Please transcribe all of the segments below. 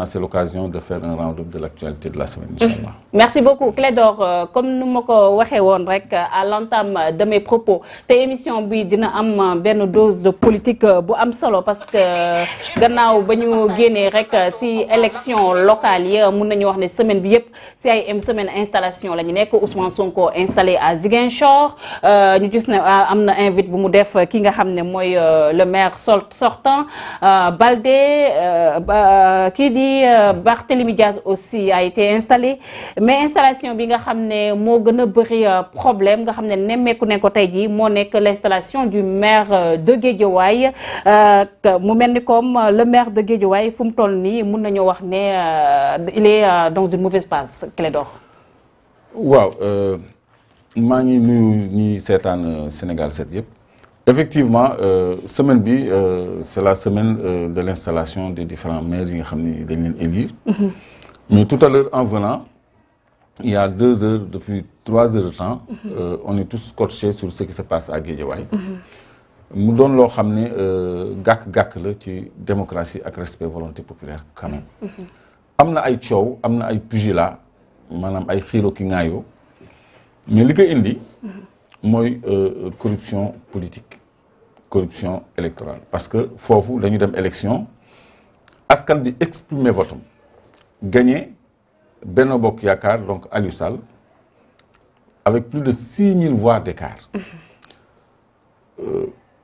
C'est l'occasion de faire un round-up de l'actualité de la semaine, Inch'Allah. Merci beaucoup, Clédor. Comme nous m'avons dit à l'entame de mes propos, cette émission bi dina am benn dose de politique bu am solo parce que gannaaw ba ñu génnee rek si élection locale yi mun nañu wax ne semaine bi yëpp si ay semaine installation la ñu nekk Ousmane Sonko installé à Ziguinchor ñu gis ne am na invite bu mu def ki nga xam ne mooy le maire sortant Baldé kii di Barthélémy Diaz aussi a été installé mais installation bi nga xamné mo gëna bëri problème nga xamné nemmeeku ne ko tey jii moo nekk l'installation du maire de Guédiawaye mu melni comme le maire de Guédiawaye fu mu toll nii mun nañu wax né il est dans une mauvaise passe Clédor. waaw maa ngi nuyu ñi seetaan Sénégal 7 yëpp. Effectivement, semaine bi, c'est la semaine de l'installation des différents maires qui ont été élus. Mais tout à l'heure, en venant, il y a 2 heures, depuis 3 heures de temps, on est tous scotchés sur ce qui se passe à Guédiawaye. Nous donnons l'eau ramener gak la ci démocratie et respect volonté populaire quand même. Amna ay ciow, amna ay pugilat, manam ay xiro ki ngaayo. Mais li ko indi moy corruption politique, corruption électorale parce que fofu dañu dem élection askan bi exprimer vote gagné Benno Bokk Yaakaar donc Aliou Sall avec plus de 6000 voix d'écart.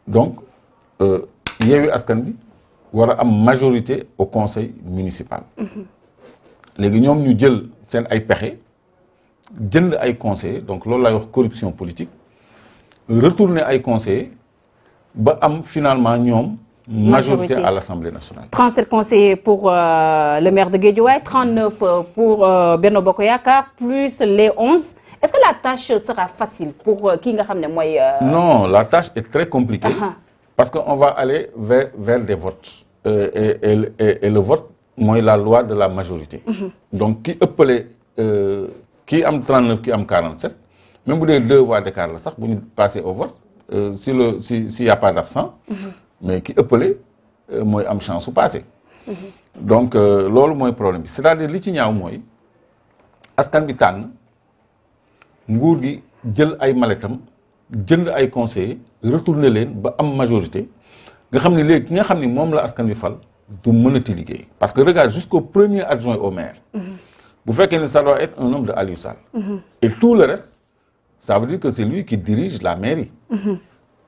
Donc Yewwi Askan bi wara am majorité au conseil municipal. Légui ñom ñu jël sen ay pexé jënd ay conseillers donc loolu lay wax corruption politique. Retourner à conseiller, ba am finalement ñom majorité à l'Assemblée nationale. 37 conseillers pour le maire de Guédiawaye, 39 pour Benno Bokk Yaakaar, plus les 11. Est-ce que la tâche sera facile pour qui nga xamné moy Non, la tâche est très compliquée parce qu'on va aller vers des votes et le vote moy la loi de la majorité. Donc qui ëppalé qui am 39 qui am 47. Même si vous avez 2 voix d'écart, vous pouvez passer au vote, s'il n'y a pas d'absent, mais qui appelé, moi, j'ai chance de passer. Donc, c'est le problème. C'est-à-dire que ce qui est le askan bi tan nguur gi jël ay maletam jënd ay conseillers retourner leen ba am majorité nga xamni légui ki nga xamni mom la askan bi fal du mënati liggéey parce que regarde jusqu'au premier adjoint au maire bu fekkee ne ça doit être un homme de Aliou Sall et tout le reste ça veut dire que c'est lui qui dirige la mairie.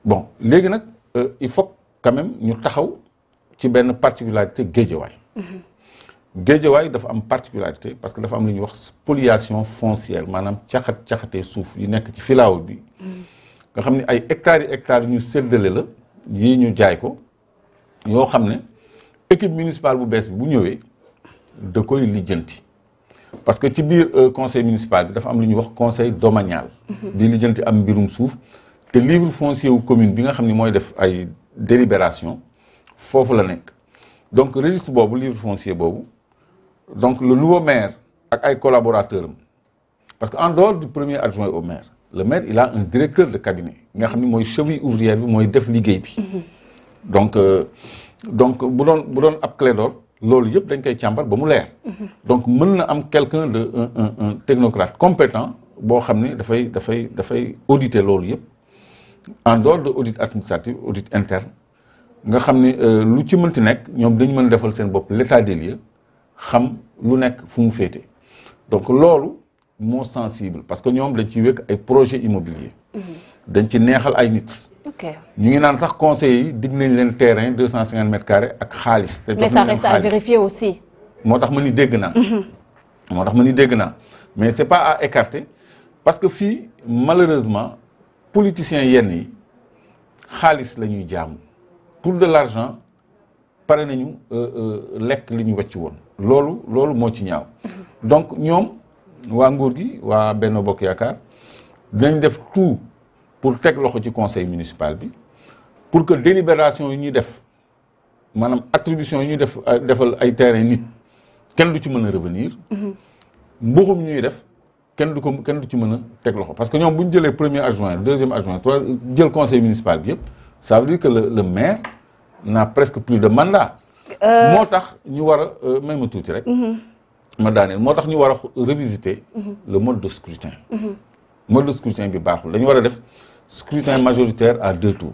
Bon, il faut quand même nous taxaw ci benn particularité Guédiawaye. Guédiawaye dafa am particularité parce que dafa am lu ñuy wax spoliation foncière maanaam caxatee suuf yi nekk ci filaaw bi. nga xam ne ay hectares ñu séddale la yii ñu jaay ko yoo xam ne équipe municipale bu bees bi bu ñëwee da koy lijjanti. Parce que ci biir conseil municipal bi dafa am lu ñuy wax conseil domanial. bi lijjanti am mbirum suuf te livre foncier wu commune bi nga xam ne mooy def ay délibération foofu la nekk. Donc registre boobu livre foncier boobu donc le nouveau maire ak ay collaborateurs am parce que en dehors du premier adjoint au maire le maire il a un directeur de cabinet nga xam ne mooy cheville ouvrière bi mooy def liggéey bi. donc bu doon ab Clédor loolu yëpp dañ koy càmbar ba mu leer. Donc mën na am quelqu'un de un technocrate compétent boo xam ne dafay auditer loolu yëpp en dehors de audit administratif audit interne nga xam ne lu ci mënti nekk ñoom dañu mën a defal seen bopp l'état des lieux xam lu nekk fu mu féete donc loolu moo sensible parce que ñoom dañ ci wékk ay projets immobiliers. dañ ci neexal ay nit. ñu ngi naan sax conseil yi dig nañ leen terrain 250 mètres carrés ak xaalis. te jox nañ leen xaalis mais ça reste à vérifier aussi. moo tax ma ni dégg naa. mais c'est pas à écarter parce que fii malheureusement politiciens yenn yi xaalis la ñuy jaamu pour de l'argent pare nañu lekk li ñu wecc woon. loolu moo ci ñaaw. donc ñoom waa nguur gi waa Benno Bokk Yaakaar dinañ def tout. pour teg loxo ci conseil municipal bi pour que délibération yi ñuy def maanaam attribution yi ñuy defal ay terrain nit kenn du ci mën a revenir mbuxum ñuy def kenn du ci mën a teg loxo parce que ñoom bu ñu jëlee premier adjoint deuxième adjoint jël conseil municipal bi yëpp ça veut dire que le maire n'a presque plus de mandat moo tax ñu war a may ma tuuti rek. ma daaneel moo tax ñu war a revisiter le mode de scrutin. mode de scrutin bi baaxul dañu war a def scrutin majoritaire à 2 tours.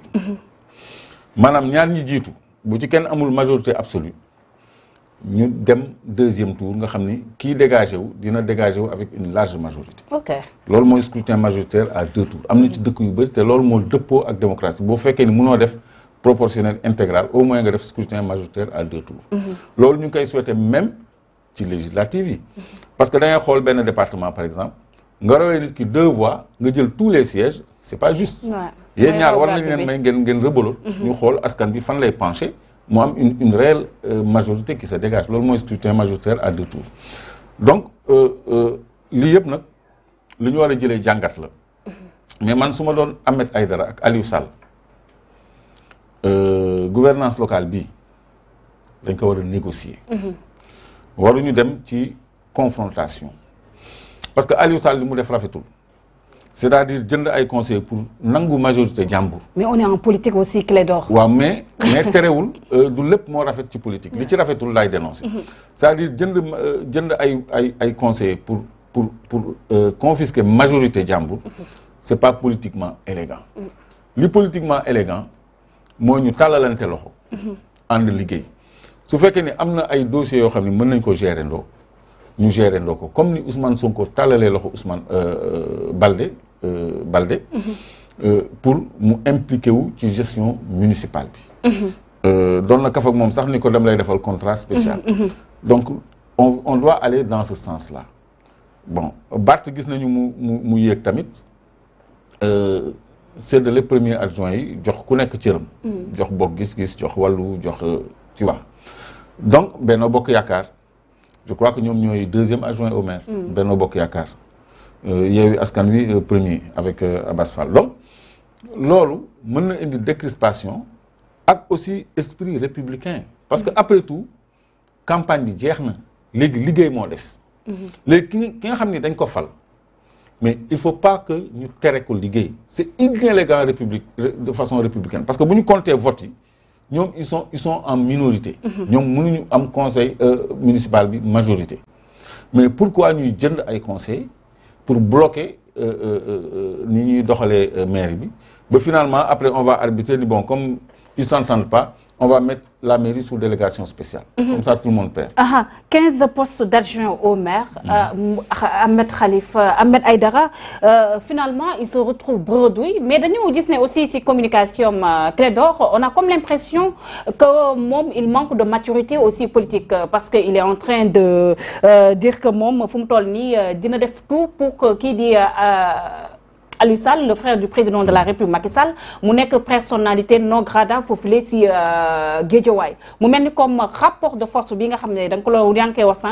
maanaam ñaar ñi jiitu bu ci kenn amul majorité absolue ñu dem 2e tour nga xam ni kii dégagé wu dina dégagé wu avec une large majorité. ok loolu mooy scrutin majoritaire à 2 tours am na ci dëkk yu bëri te loolu moo dëppoo ak démocratie boo fekkee ni mënoo def proportionnel intégral au moins nga def scrutin majoritaire à 2 tours. loolu ñu ngi koy souhaiter même ci législative yi. parce que da ngay xool benn département par exemple nga rawee nit ki 2 voix nga jël tous les sièges c'est pas juste. yéen ñaar war nañ leen may ngeen rebaloot ñu xool askan bi fan lay penché mu am une réelle majorité qui se dégage loolu mooy scrutin majoritaire à 2 tours. donc lii yëpp nag lu ñu war a jëlee jàngat la mais man su ma doon Ahmed Aïdara ak Aliou Sall gouvernance locale bii dañ ko war a négocier. waruñu dem ci confrontation parce que Aliou Sall li mu def rafetul c'est-à-dire jënd ay conseillers pour nangu majorité jàmbur. mais on est en politique aussi Clédor. waaw mais terewul du lépp moo rafet ci politique li ci rafetul laay dénoncer. c'est-à-dire jënd ay conseillers pour confisquer majorité jàmbur. c'est pas politiquement élégant. li politiquement élégant mooy ñu tàllalante loxo. ànd liggéey. su fekkee ni am na ay dossiers yoo xam ne mën nañ ko gérer ndoo ñu gérer ndoo ko comme ni Ousmane Sonko tàllalee loxo Ousmane Baldé pour mu impliqué wu ci gestion municipale bi. doon na kaf ak moom sax ni ko dem lay defal contrat spécial. donc on doit aller dans ce sens-là. bon Barth gis nañu mu yéeg tamit séddale premier adjoint yi jox ku nekk cëram. jox bokk gis-gis jox wàllu jox tu vois. donc Benno Bokk Yaakaar je crois que ñoom ñooy 2e adjoint au maire. Benno Bokk Yaakaar Yewwi Askan Wi premier avec Abass Fall donc loolu mën na indi décrispation ak aussi esprit républicain parce que après tout campagne bi jeex na léegi liggéey moo des. léegi ki nga xam ni dañ ko fal mais il faut pas que ñu tere ko liggéey c'est inélégant de façon républicaine parce que bu ñu compter vote yi. ñoom ils sont en minorité. ñoom mënuñu am conseil municipal bi majorité. mais pourquoi ñuy jënd ay conseils pour bloquer ni ñuy doxalee mairie bi ba finalement après on va arbitrer ni bon comme ils s'entendent pas on va mettre la mairie sous délégation spéciale. Comme ça tout le monde perd. 15 postes d'adjoint au maire. Ahmed Aïdara finalement il se retrouve bredouille mais dañoo gis ne aussi ci communication Clédor on a comme l'impression que moom il manque de maturité aussi politique parce que il est en train de dire que moom fu mu toll nii dina def tout pour que kii di Aliou Sall le frère du président de la République Macky Sall mu nekk personnalité non grata foofule ci Guédiawaye mu mel ni comme rapport de force bi nga xam ne da nga ko yaa ngi koy wax